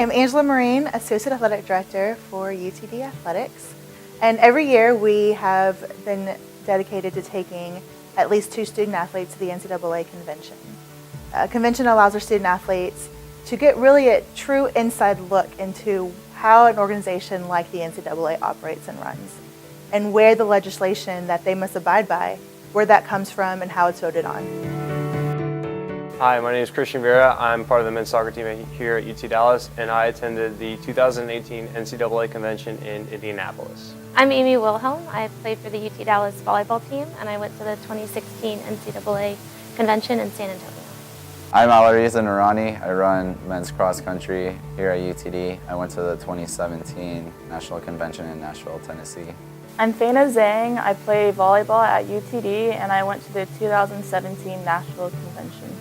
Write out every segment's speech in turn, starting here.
I'm Angela Marine, Associate Athletic Director for UTD Athletics. And every year we have been dedicated to taking at least 2 student athletes to the NCAA Convention. A convention allows our student athletes to get really a true inside look into how an organization like the NCAA operates and runs, and where the legislation that they must abide by, where that comes from and how it's voted on. Hi, my name is Christian Vera. I'm part of the men's soccer team here at UT Dallas, and I attended the 2018 NCAA Convention in Indianapolis. I'm Amy Wilhelm. I played for the UT Dallas volleyball team, and I went to the 2016 NCAA Convention in San Antonio. I'm Alariza Narani. I run men's cross country here at UTD. I went to the 2017 National Convention in Nashville, Tennessee. I'm Faina Zhang. I play volleyball at UTD, and I went to the 2017 Nashville Convention.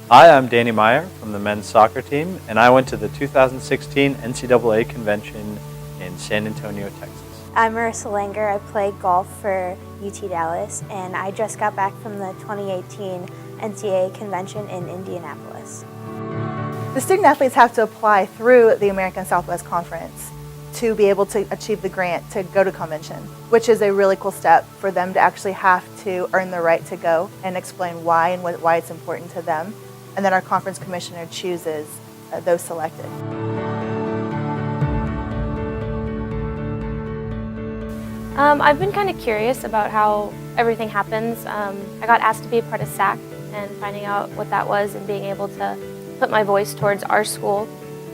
Hi, I'm Danny Meyer from the men's soccer team, and I went to the 2016 NCAA Convention in San Antonio, Texas. I'm Marissa Langer. I play golf for UT Dallas, and I just got back from the 2018 NCAA Convention in Indianapolis. The student athletes have to apply through the American Southwest Conference to be able to achieve the grant to go to convention, which is a really cool step for them to actually have to earn the right to go and explain why and why it's important to them. And then our conference commissioner chooses those selected. I've been kind of curious about how everything happens. I got asked to be a part of SAC, and finding out what that was and being able to put my voice towards our school,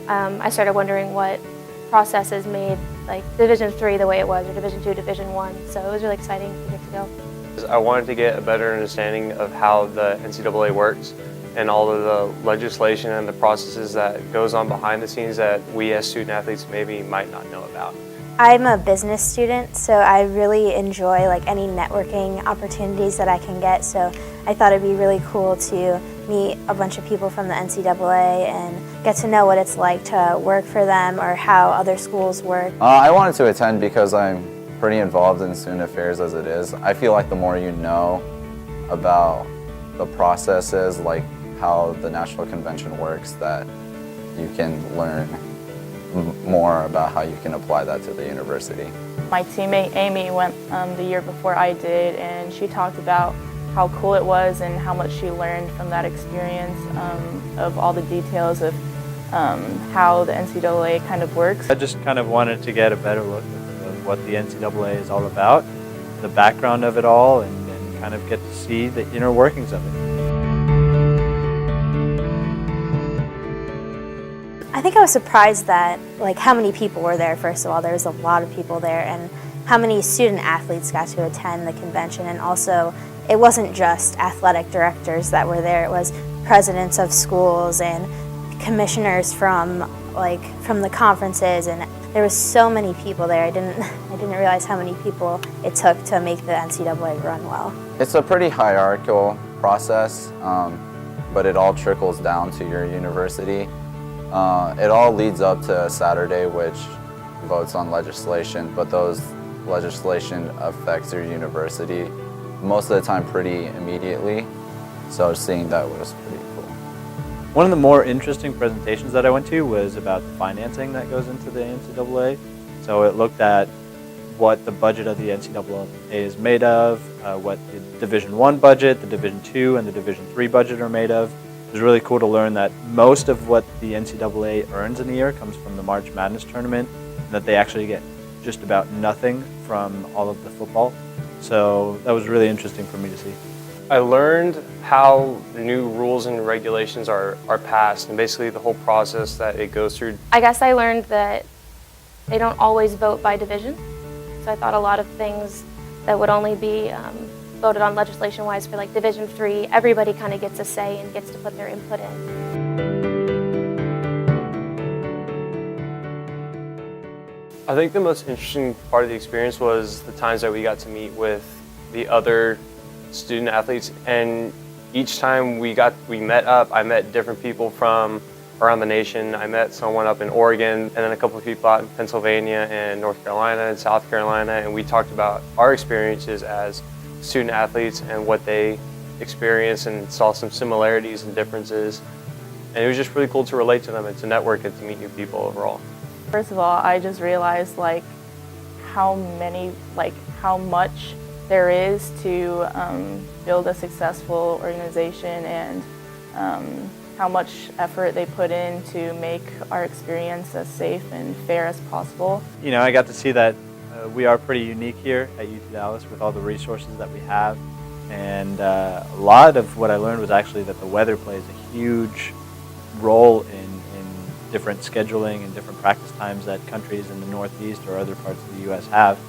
I started wondering what processes made like Division III the way it was, or Division II, Division I. So it was really exciting to get to go. I wanted to get a better understanding of how the NCAA works and all of the legislation and the processes that goes on behind the scenes that we as student athletes maybe might not know about. I'm a business student, so I really enjoy any networking opportunities that I can get. So I thought it'd be really cool to meet a bunch of people from the NCAA and get to know what it's like to work for them or how other schools work. I wanted to attend because I'm pretty involved in student affairs as it is. I feel like the more you know about the processes, like how the National Convention works, that you can learn more about how you can apply that to the university. My teammate Amy went the year before I did, and she talked about how cool it was and how much she learned from that experience, of all the details of how the NCAA kind of works. I just kind of wanted to get a better look of what the NCAA is all about, the background of it all, and kind of get to see the inner workings of it. I think I was surprised that how many people were there. First of all, there was a lot of people there, and how many student athletes got to attend the convention. And also, it wasn't just athletic directors that were there. It was presidents of schools and commissioners from the conferences, and there was so many people there. I didn't realize how many people it took to make the NCAA run well. It's a pretty hierarchical process, but it all trickles down to your university. It all leads up to Saturday, which votes on legislation, but those legislation affects your university most of the time pretty immediately, so seeing that was pretty cool. One of the more interesting presentations that I went to was about the financing that goes into the NCAA. So it looked at what the budget of the NCAA is made of, what the Division I budget, the Division II, and the Division III budget are made of. It was really cool to learn that most of what the NCAA earns in a year comes from the March Madness tournament, and that they actually get just about nothing from all of the football. So that was really interesting for me to see. I learned how new rules and regulations are passed, and basically the whole process that it goes through. I guess I learned that they don't always vote by division. So I thought a lot of things that would only be voted on legislation-wise for Division III, everybody kind of gets a say and gets to put their input in. I think the most interesting part of the experience was the times that we got to meet with the other student athletes, and each time we met up, I met different people from around the nation. I met someone up in Oregon, and then a couple of people out in Pennsylvania and North Carolina and South Carolina, and we talked about our experiences as student athletes and what they experienced, and saw some similarities and differences. And it was just really cool to relate to them and to network and to meet new people overall. First of all, I just realized how much there is to build a successful organization, and how much effort they put in to make our experience as safe and fair as possible. You know, I got to see that we are pretty unique here at UT Dallas with all the resources that we have. And a lot of what I learned was actually that the weather plays a huge role in different scheduling and different practice times that countries in the Northeast or other parts of the U.S. have.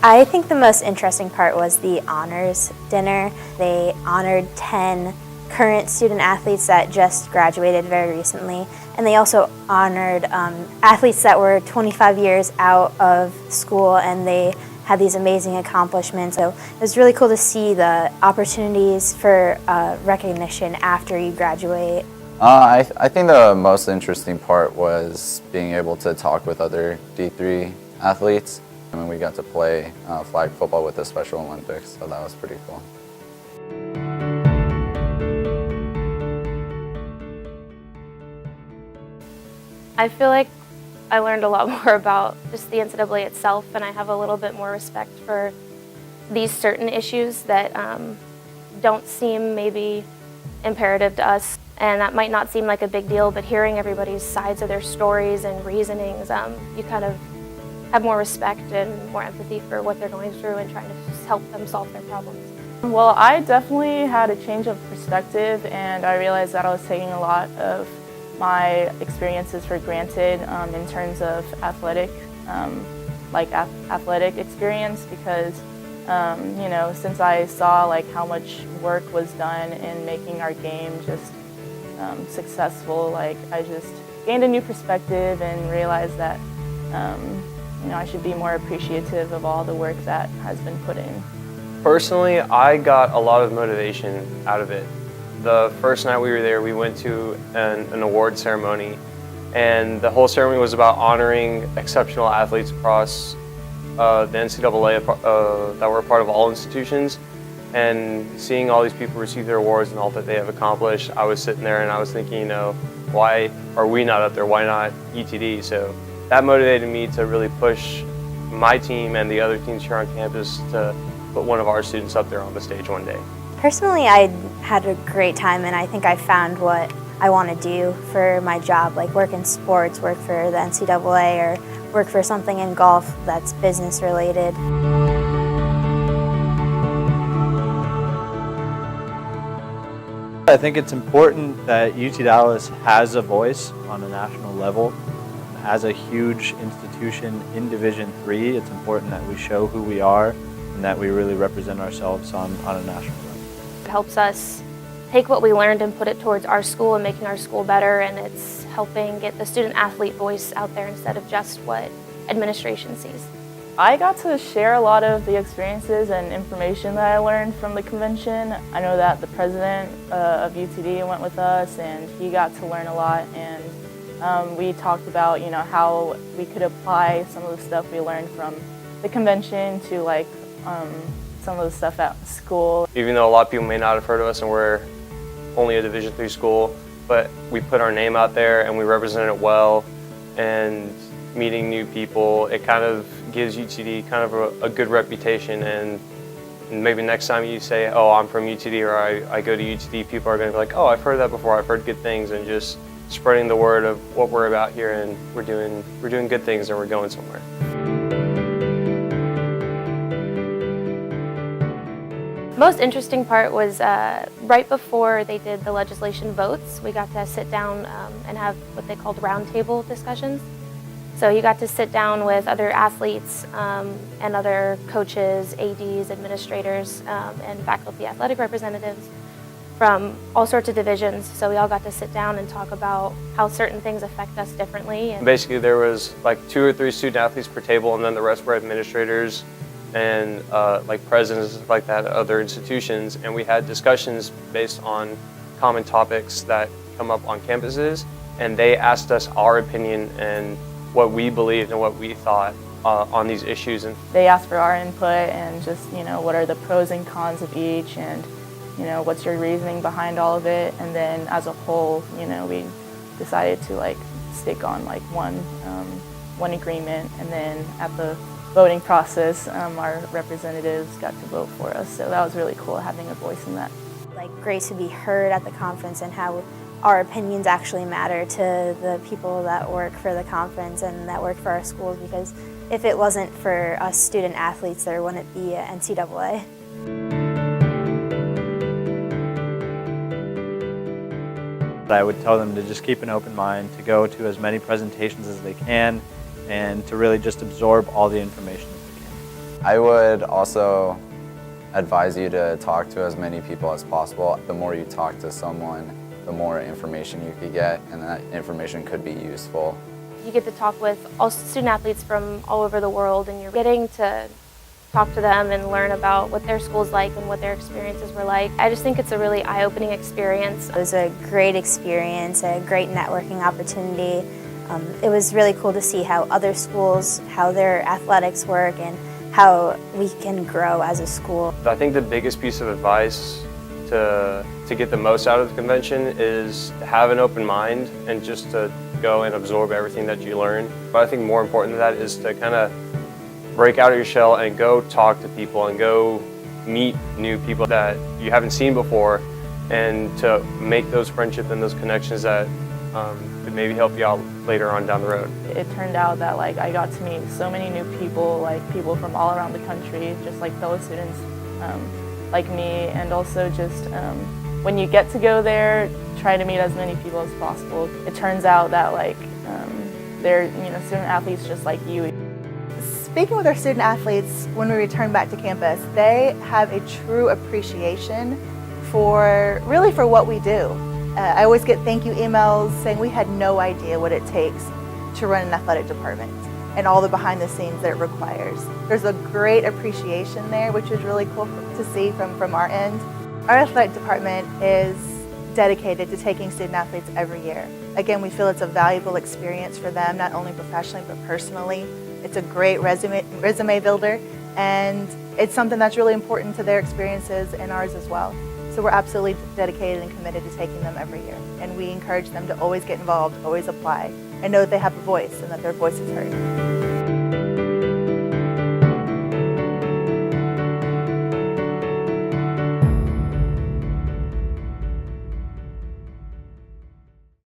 I think the most interesting part was the honors dinner. They honored 10 current student athletes that just graduated very recently, and they also honored athletes that were 25 years out of school and they had these amazing accomplishments. So it was really cool to see the opportunities for recognition after you graduate. I think the most interesting part was being able to talk with other D3 athletes. I mean, we got to play flag football with the Special Olympics, so that was pretty cool. I feel like I learned a lot more about just the NCAA itself, and I have a little bit more respect for these certain issues that don't seem maybe imperative to us, and that might not seem like a big deal, but hearing everybody's sides of their stories and reasonings, you kind of have more respect and more empathy for what they're going through and trying to just help them solve their problems. Well, I definitely had a change of perspective, and I realized that I was taking a lot of my experiences for granted in terms of athletic experience, because you know, since I saw how much work was done in making our game just successful, I just gained a new perspective and realized that you know, I should be more appreciative of all the work that has been put in. Personally, I got a lot of motivation out of it. The first night we were there, we went to an award ceremony, and the whole ceremony was about honoring exceptional athletes across the NCAA that were a part of all institutions. And seeing all these people receive their awards and all that they have accomplished, I was sitting there and I was thinking, you know, why are we not up there? Why not UTD? So that motivated me to really push my team and the other teams here on campus to put one of our students up there on the stage one day. Personally, I had a great time, and I think I found what I want to do for my job, like work in sports, work for the NCAA, or work for something in golf that's business related. I think it's important that UT Dallas has a voice on a national level. As a huge institution in Division III, it's important that we show who we are and that we really represent ourselves on a national level. It helps us take what we learned and put it towards our school and making our school better, and it's helping get the student-athlete voice out there instead of just what administration sees. I got to share a lot of the experiences and information that I learned from the convention. I know that the president of UTD went with us, and he got to learn a lot, and we talked about, you know, how we could apply some of the stuff we learned from the convention to some of the stuff at school. Even though a lot of people may not have heard of us and we're only a Division III school, but we put our name out there and we represent it well, and meeting new people, it kind of gives UTD kind of a good reputation, and maybe next time you say, oh, I'm from UTD, or I go to UTD, people are going to be like, oh, I've heard that before, I've heard good things, and just spreading the word of what we're about here, and we're doing good things and we're going somewhere. Most interesting part was right before they did the legislation votes, we got to sit down and have what they called roundtable discussions. So you got to sit down with other athletes and other coaches, ADs, administrators, and faculty athletic representatives from all sorts of divisions. So we all got to sit down and talk about how certain things affect us differently. And basically there was like 2 or 3 student athletes per table, and then the rest were administrators and like presidents and stuff like that at other institutions, and we had discussions based on common topics that come up on campuses, and they asked us our opinion and what we believed and what we thought on these issues. And they asked for our input and just, you know, what are the pros and cons of each, and what's your reasoning behind all of it? And then as a whole, we decided to like stick on like one agreement, and then at the voting process, our representatives got to vote for us. So that was really cool having a voice in that. Like great to be heard at the conference and how our opinions actually matter to the people that work for the conference and that work for our schools, because if it wasn't for us student athletes, there wouldn't be a NCAA. I would tell them to just keep an open mind, to go to as many presentations as they can, and to really just absorb all the information as they can. I would also advise you to talk to as many people as possible. The more you talk to someone, the more information you could get, and that information could be useful. You get to talk with all student athletes from all over the world, and you're getting to talk to them and learn about what their school's like and what their experiences were like. I just think it's a really eye-opening experience. It was a great experience, a great networking opportunity. It was really cool to see how other schools, how their athletics work, and how we can grow as a school. I think the biggest piece of advice to get the most out of the convention is to have an open mind and just to go and absorb everything that you learn. But I think more important than that is to kind of break out of your shell and go talk to people and go meet new people that you haven't seen before, and to make those friendships and those connections that could maybe help you out later on down the road. It turned out that like I got to meet so many new people, like people from all around the country, just like fellow students like me, and also just when you get to go there, try to meet as many people as possible. It turns out that like they're student athletes just like you. Speaking with our student athletes, when we return back to campus, they have a true appreciation for what we do. I always get thank you emails saying we had no idea what it takes to run an athletic department and all the behind the scenes that it requires. There's a great appreciation there, which is really cool to see from our end. Our athletic department is dedicated to taking student athletes every year. Again, we feel it's a valuable experience for them, not only professionally but personally. It's a great resume builder, and it's something that's really important to their experiences and ours as well. So we're absolutely dedicated and committed to taking them every year. And we encourage them to always get involved, always apply, and know that they have a voice and that their voice is heard.